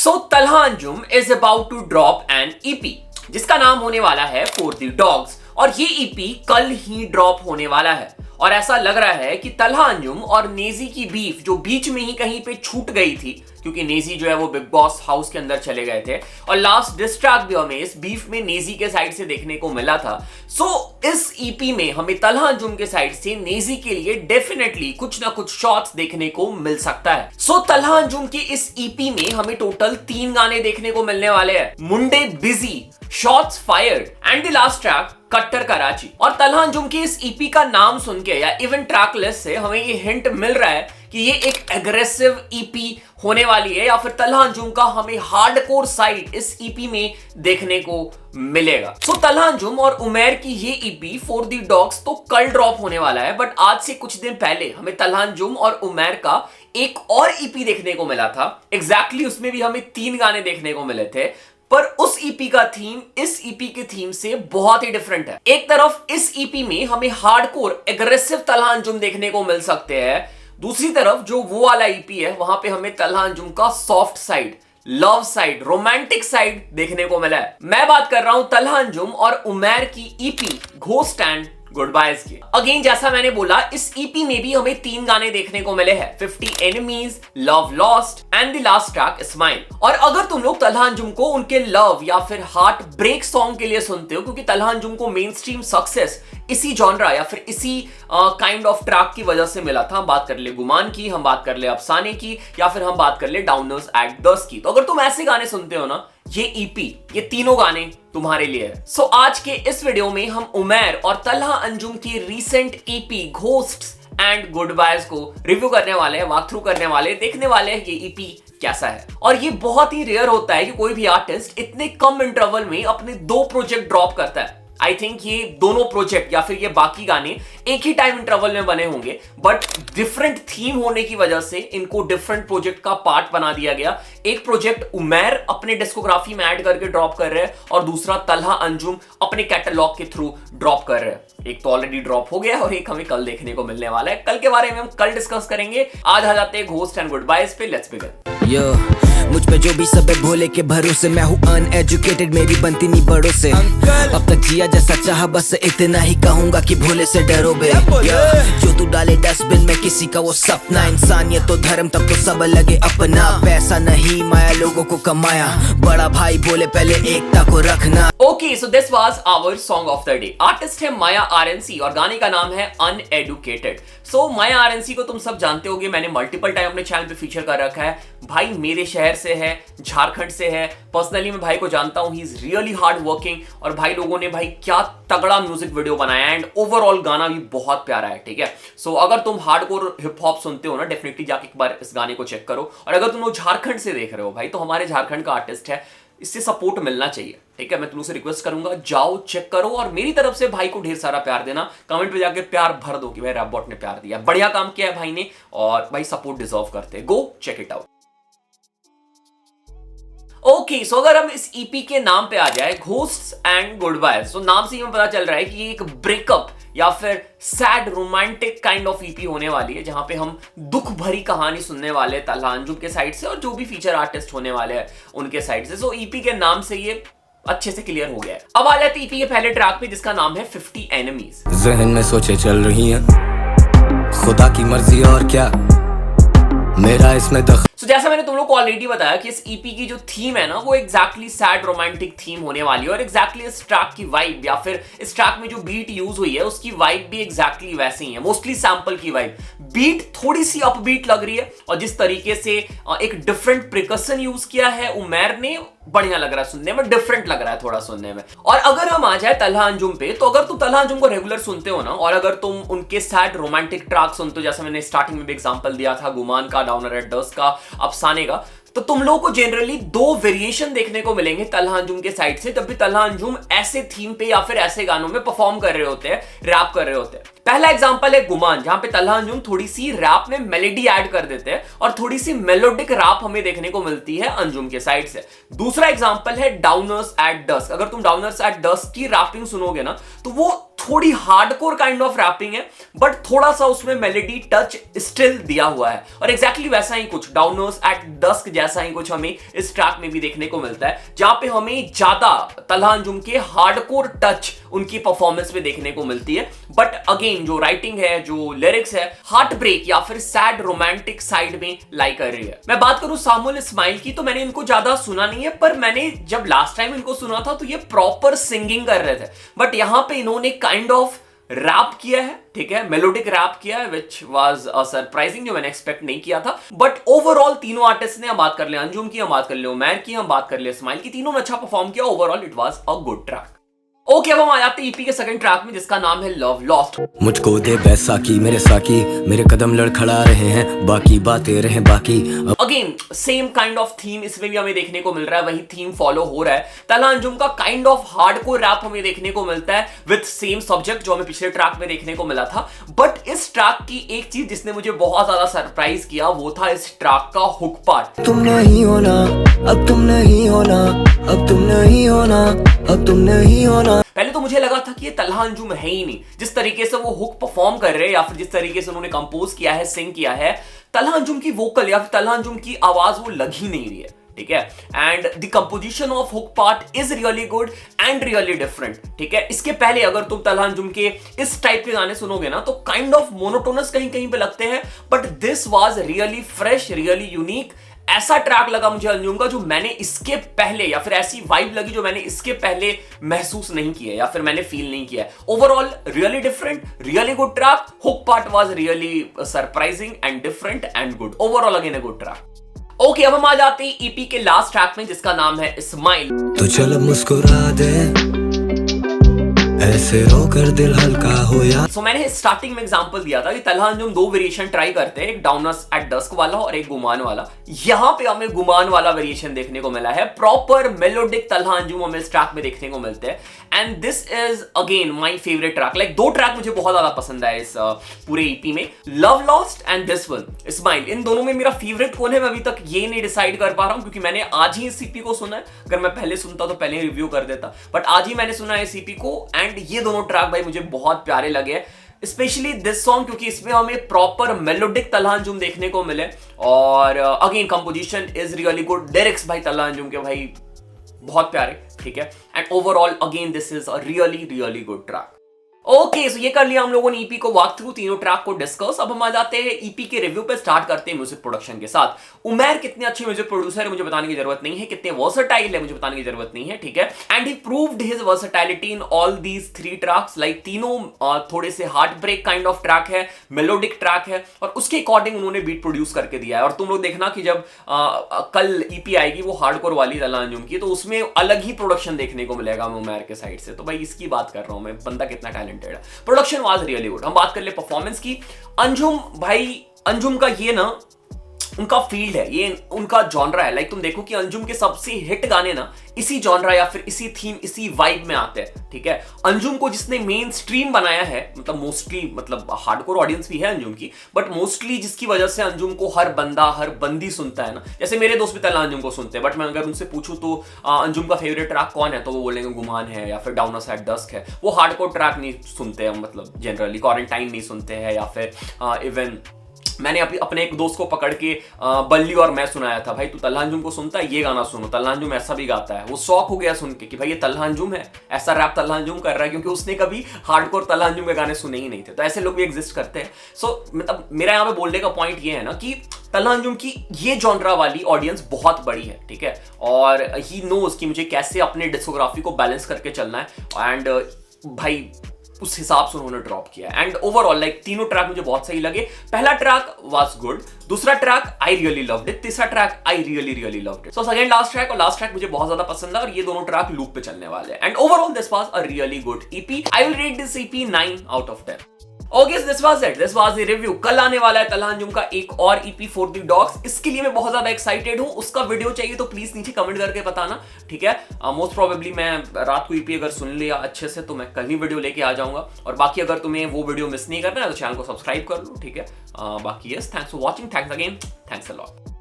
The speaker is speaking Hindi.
So Talha Anjum is about to drop an EP जिसका नाम होने वाला है फॉर द डॉग्स और ये ईपी कल ही ड्रॉप होने वाला है। और ऐसा लग रहा है कि तलहा अंजुम और नेजी की बीफ जो बीच में ही कहीं पे छूट गई थी, क्योंकि नेजी जो है वो बिग बॉस हाउस के अंदर चले गए थे और लास्ट डिस ट्रैक भी हमें इस बीफ में नेजी के साइड से देखने को मिला था। सो इस ईपी में हमें तलहा अंजुम के साइड से नेजी के लिए डेफिनेटली कुछ ना कुछ शॉट्स देखने को मिल सकता है। सो तलहा अंजुम की इस ईपी में हमें टोटल 3 गाने देखने को मिलने वाले हैं। Munde busy, shots fired and the last track Kattar Karachi. और तलहा अंजुम की इस ईपी का नाम सुन के या इवन ट्रैक लिस्ट से हमें ये हिंट मिल रहा है कि ये एक एग्रेसिव ईपी होने वाली है या फिर तलहा अंजुम का हमें हार्डकोर साइड इस ईपी में देखने को मिलेगा। सो तलहा अंजुम और उमैर की ये ईपी फॉर द डॉग्स तो कल ड्रॉप होने वाला है, बट आज से कुछ दिन पहले हमें तलहा अंजुम और उमैर का एक और ईपी देखने को मिला था। एग्जैक्टली उसमें भी हमें 3 गाने देखने को मिले थे, पर उस ईपी का थीम इस ईपी के थीम से बहुत ही डिफरेंट है। एक तरफ इस ईपी में हमें हार्डकोर एग्रेसिव तलहा अंजुम देखने को मिल सकते हैं, दूसरी तरफ जो वो वाला ईपी है वहां पे हमें तलहा अंजुम का soft side, love side, romantic side देखने को मिला है। मैं बात कर रहा हूं तलहा अंजुम और उमैर की EP ghost and good boys की। अगेन जैसा मैंने बोला, इस ईपी में भी हमें 3 गाने देखने को मिले हैं, 50 enemies, love lost and the last track smile. और अगर तुम लोग तलहा अंजुम को उनके लव या फिर हार्ट ब्रेक सॉन्ग के लिए सुनते हो, क्योंकि तलहा अंजुम को मेन स्ट्रीम सक्सेस इसी जॉनरा या फिर इसी काइंड ऑफ ट्रैक की वजह से मिला था। हम बात कर ले गुमान की, हम बात कर ले अफसाने की, या फिर हम बात कर ले डाउनर्स एट डस्क की। तो अगर तुम ऐसे गाने सुनते हो ना, ये ईपी, ये तीनों गाने तुम्हारे लिए है। सो आज के इस वीडियो में हम उमैर और तलहा अंजुम की recent EP ghosts and good boys को रिव्यू करने वाले हैं, वॉक थ्रू करने वाले, देखने वाले हैं ये ईपी कैसा है। और ये बहुत ही रेयर होता है कि कोई भी आर्टिस्ट इतने कम इंटरवल में अपने 2 प्रोजेक्ट ड्रॉप करता है। आई थिंक ये दोनों प्रोजेक्ट या फिर ये बाकी गाने एक ही टाइम इंटरवल में बने होंगे, बट डिफरेंट थीम होने की वजह से इनको डिफरेंट प्रोजेक्ट का पार्ट बना दिया गया। एक प्रोजेक्ट उमैर अपने डिस्कोग्राफी में ऐड करके ड्रॉप कर रहे हैं और दूसरा तलहा अंजुम अपने कैटलॉग के थ्रू ड्रॉप कर रहे हैं। एक तो ऑलरेडी ड्रॉप हो गया और एक हमें कल देखने को मिलने वाला है। कल के बारे में हम कल डिस्कस करेंगे। आज आ जाते हैं घोस्ट एंड गुड बायज पे। Let's begin. मुझ पे जो भी सब है भोले के भरोसे, मैं हूँ अनएजुकेटेड, मेरी बनती नहीं बड़ों से। अब तक जिया जैसा चाहा, बस इतना ही कहूंगा कि भोले से डरो बे। जो तू डाले डस्टबिन में किसी का वो सपना, इंसानियत तो धर्म तब तो सब लगे अपना। पैसा नहीं माया लोगों को कमाया, बड़ा भाई बोले पहले एकता को रखना। Okay, so this was our song of the day. Artist है माया आरएनसी और गाने का नाम है अनएडुकेटेड। सो माया आरएनसी को तुम सब जानते होगे, मैंने मल्टीपल टाइम अपने चैनल पे फीचर कर रखा है। भाई मेरे शहर से है, झारखंड से है। पर्सनली मैं भाई को जानता हूं, he is really hard working और भाई लोगों ने भाई क्या तगड़ा म्यूजिक वीडियो बनाया एंड ओवरऑल गाना भी बहुत प्यारा है। ठीक है, सो अगर तुम हार्डकोर हिप हॉप सुनते हो ना, डेफिनेटली जाके एक बार इस गाने को चेक करो। और अगर तुम लोग झारखंड से देख रहे हो भाई, तो हमारे झारखंड का आर्टिस्ट है, इससे सपोर्ट मिलना चाहिए। ठीक है, मैं तुमसे रिक्वेस्ट करूंगा, जाओ चेक करो और मेरी तरफ से भाई को ढेर सारा प्यार देना। कमेंट पे जाके प्यार भर दो कि भाई रैप बॉट ने प्यार दिया, बढ़िया काम किया है भाई ने और भाई सपोर्ट डिजर्व करते हैं। Go check it out. Okay, so अगर हम इस ईपी के नाम पे आ जाए, घोस्ट्स एंड गुड बायज, तो नाम से ही हमें पता चल रहा है कि ये एक ब्रेकअप या फिर sad romantic kind of EP होने वाली है, जहां पे हम दुख भरी कहानी सुनने वाले तलहा अंजुम के साइड से और जो भी फीचर आर्टिस्ट होने वाले हैं उनके साइड से। सो ईपी के नाम से ये अच्छे से क्लियर हो गया है। अब आ जाते ईपी के पहले ट्रैक पे जिसका नाम है 50 एनिमीज। जहन में सोचे चल रही हैं, खुदा की मर्जी और क्या मेरा इसमें So, जैसा मैंने तुम लोग को ऑलरेडी बताया कि इस ईपी की जो थीम है ना, वो एग्जैक्टली सैड रोमांटिक थीम होने वाली है और एग्जैक्टली इस ट्रैक की वाइब या फिर इस ट्रैक में जो बीट यूज हुई है उसकी वाइब भी एग्जैक्टली वैसे ही है, मोस्टली सैंपल की वाइब। बीट थोड़ी सी अपबीट लग रही है और जिस तरीके से एक डिफरेंट प्रिकशन यूज किया है उमैर ने, बढ़िया लग रहा है सुनने में, डिफरेंट लग रहा है थोड़ा सुनने में। और अगर हम आ जाए तलहा अंजुम पे, तो अगर तुम तलहा अंजुम को रेगुलर सुनते हो ना और अगर तुम उनके सैड रोमांटिक ट्रैक सुनते हो, जैसे मैंने स्टार्टिंग में भी एग्जांपल दिया था गुमान का, डाउनर एट डस्क का, अफसाने का, तो तुम लोगों को जनरली 2 वेरिएशन देखने को मिलेंगे तलहा अंजुम के साइड से, जब भी तलहा अंजुम ऐसे थीम पे या फिर ऐसे गानों में परफॉर्म कर रहे होते हैं, रैप कर रहे होते हैं। पहला एग्जांपल है गुमान, जहां पे तलहा अंजुम थोड़ी सी रैप में मेलोडी ऐड कर देते हैं और थोड़ी सी मेलोडिक रैप हमें देखने को मिलती है अंजुम के साइड से। दूसरा एग्जांपल है डाउनर्स एट डस्क। अगर तुम डाउनर्स एट डस्क की रैपिंग सुनोगे ना, तो वो थोड़ी हार्डकोर काइंड ऑफ रैपिंग है, बट थोड़ा सा उसमें मेलोडी टच स्टिल दिया हुआ है। और एग्जैक्टली वैसा ही कुछ डाउनर्स एट डस्क जैसा ही कुछ हमें इस ट्रैक में भी देखने को मिलता है, जहां पे हमें ज्यादा तलहा अंजुम के हार्डकोर टच उनकी परफॉर्मेंस में देखने को मिलती है। बट अगेन जो राइटिंग है, जो लिरिक्स है, हार्ट ब्रेक या फिर सैड रोमांटिक साइड में लाई कर रही है। मैं बात करूं सामुल इस्माइल की, तो मैंने इनको ज्यादा सुना नहीं है, पर मैंने जब लास्ट टाइम इनको सुना था तो ये प्रॉपर सिंगिंग कर रहे थे, बट यहां पे इन्होंने काइंड ऑफ रैप किया है, ठीक है, मेलोडिक रैप किया है, विच वाज सरप्राइजिंग, जो मैंने एक्सपेक्ट नहीं किया था। बट ओवरऑल तीनों आर्टिस्ट ने, हम बात कर ले अंजुम की, हम बात कर ले उमैर की, हम बात कर ले इस्माइल की, तीनों ने अच्छा परफॉर्म किया। Overall it was a good track. Okay, अब हम आ जाते हैं ईपी के सेकंड ट्रैक में, जिसका नाम है लव लॉस्ट। मुझको दे बैसाखी मेरे साकी, मेरे कदम लड़खड़ा रहे हैं, बाकी बातें रहे बाकी। Again same kind of theme इसमें भी हमें देखने को मिल रहा है, वही थीम फॉलो हो रहा है। तलहा अंजुम का काइंड ऑफ हार्डकोर रैप हमें देखने को मिलता है विद सेम सब्जेक्ट जो हमें पिछले ट्रैक में देखने को मिला था। बट इस ट्रैक की एक चीज जिसने मुझे बहुत ज्यादा सरप्राइज किया, वो था इस ट्रैक का हुक पार्ट। तुम नहीं होना, अब तुम नहीं होना, अब तुम नहीं होना, अब तुम नहीं होना। पहले तो मुझे लगा था कि ये तलहा अंजुम है ही नहीं, जिस तरीके से वो हुक परफॉर्म कर रहे हैं या फिर जिस तरीके से उन्होंने कंपोज किया है, सिंग किया है, तलहा अंजुम की वोकल या फिर तलहा अंजुम की आवाज वो लग ही नहीं रही है, ठीक है। And the composition of hook part is really good and really different, ठीक है। इसके पहले अगर तुम तलहा अंजुम के इस टाइप के गाने सुनोगे ना, तो काइंड ऑफ मोनोटोनस कहीं कहीं पे लगते हैं, but this was really fresh, really unique. ऐसा ट्रैक लगा मुझे अंजुम का जो मैंने इसके पहले, या फिर ऐसी वाइब लगी जो मैंने इसके पहले महसूस नहीं किया या फिर मैंने फील नहीं किया। Overall really different, really good track. Hook part was really surprising and different and good. Overall again a good track. Okay, अब हम आ जाते हैं ईपी के लास्ट ट्रैक में, जिसका नाम है स्माइल। तो चल मुस्कुरा दे, ऐसे रोकर दिल हल्का हो या। सो मैंने स्टार्टिंग में एग्जांपल दिया था कि तलहा अंजुम दो वेरिएशन ट्राई करते हैं, एक डाउनर्स एट डस्क वाला और एक गुमान वाला। यहां पे हमें गुमान वाला वेरिएशन देखने को मिला है। प्रॉपर मेलोडिक तलहा अंजुम हमें इस ट्रैक में देखने को मिलते हैं, and this is again my favourite track. Like दो ट्रैक मुझे बहुत ज्यादा पसंद आए इस पूरे ईपी में, love lost and this one smile. इन दोनों में मेरा फेवरेट कौन है मैं अभी तक ये नहीं डिसाइड कर पा रहा हूं, क्योंकि मैंने आज ही इस ईपी को सुना है। अगर मैं पहले सुनता तो पहले रिव्यू कर देता, बट आज ही मैंने सुना है इस ईपी को, एंड ये दोनों ट्रैक भाई मुझे बहुत प्यारे लगे, स्पेशली दिस सॉन्ग, क्योंकि इसमें हमें प्रॉपर मेलोडिक तलहा अंजुम देखने को मिले। और again composition is really good, lyrics भाई तलहा अंजुम के भाई बहुत प्यारे, ठीक है। And overall again this is a really really good track. Okay, so ये कर लिया हम लोगों ने ईपी को वॉक थ्रू, तीनों ट्रैक को डिस्कस। अब हम आ जाते हैं ईपी के रिव्यू पे। स्टार्ट करते हैं म्यूजिक प्रोडक्शन के साथ। उमैर कितने अच्छे म्यूजिक प्रोड्यूसर है मुझे बताने की जरूरत नहीं है, कितने वर्सेटाइल है मुझे बताने की जरूरत नहीं है, ठीक है। And he proved his versatility in all these three tracks. Like तीनों थोड़े से heart break kind of track है, मेलोडिक ट्रैक है, और उसके अकॉर्डिंग उन्होंने बीट प्रोड्यूस करके दिया है। और तुम लोग देखना कि जब कल ईपी आएगी वो हार्डकोर वाली तलहा अंजुम की, तो उसमें अलग ही प्रोडक्शन देखने को मिलेगा उमैर के साइड से। तो भाई इसकी बात कर रहा हूं मैं, बंदा कितना टैलेंटेड है। Production was really good. हम बात कर ले परफॉर्मेंस की। अंजुम भाई, अंजुम का ये ना उनका फील्ड है, ये उनका जॉनरा है। लाइक तुम देखो कि अंजुम के सबसे हिट गाने ना इसी जॉनरा या फिर इसी थीम, इसी वाइब में आते हैं, ठीक है। अंजुम को जिसने मेन स्ट्रीम बनाया है, मतलब मोस्टली, मतलब हार्डकोर ऑडियंस भी है अंजुम की, बट मोस्टली जिसकी वजह से अंजुम को हर बंदा, हर बंदी सुनता है ना। जैसे मेरे दोस्त भी तलहा अंजुम को सुनते हैं, बट मैं अगर उनसे पूछूं तो अंजुम का फेवरेट ट्रैक कौन है, तो वो बोलेंगे गुमान है या फिर डाउनर्स एट डस्क है। वो हार्डकोर ट्रैक नहीं सुनते हैं, मतलब जनरली क्वारंटाइन नहीं सुनते हैं, या फिर इवन मैंने अपने एक दोस्त को पकड़ के बल्ली और मैं सुनाया था, भाई तू तलहा अंजुम को सुनता है, ये गाना सुनो, तलहा अंजुम ऐसा भी गाता है। वो शौक हो गया सुन के कि भाई ये तलहा अंजुम है, ऐसा रैप तलहा अंजुम कर रहा है, क्योंकि उसने कभी हार्डकोर तलहा अंजुम के गाने सुने ही नहीं थे। तो ऐसे लोग भी एग्जिस्ट करते हैं। सो मतलब मेरा यहाँ पे बोलने का पॉइंट ये है ना कि तलहा अंजुम की ये जॉनरा वाली ऑडियंस बहुत बड़ी है, ठीक है। और ही नोज कि मुझे कैसे अपने डिस्कोग्राफी को बैलेंस करके चलना है, एंड भाई उस हिसाब से उन्होंने ड्रॉप किया। एंड ओवरऑल लाइक तीनों ट्रैक मुझे बहुत सही लगे। पहला ट्रैक वाज गुड, दूसरा track I really loved it, तीसरा track I really really loved it. So second last track और लास्ट ट्रैक मुझे बहुत ज्यादा पसंद है, और ये दोनों ट्रैक लूप पे चलने वाले हैं। And overall this was a really good EP. I will rate this EP 9 out of 10। Okay, this was it, this was the review. कल आने वाला है तलहा अंजुम का एक और ईपी फॉर द डॉग्स। इसके लिए मैं बहुत ज्यादा एक्साइटेड हूं। उसका वीडियो चाहिए तो प्लीज नीचे कमेंट करके बताना, ठीक है। मोस्ट प्रोबेबली मैं रात को ईपी अगर सुन लिया अच्छे से तो मैं कल ही वीडियो लेके आ जाऊंगा। और बाकी अगर तुम्हें वो वीडियो मिस नहीं करना है तो चैनल को सब्सक्राइब कर लो, ठीक है। बाकी yes, thanks for watching, thanks again, thanks a lot.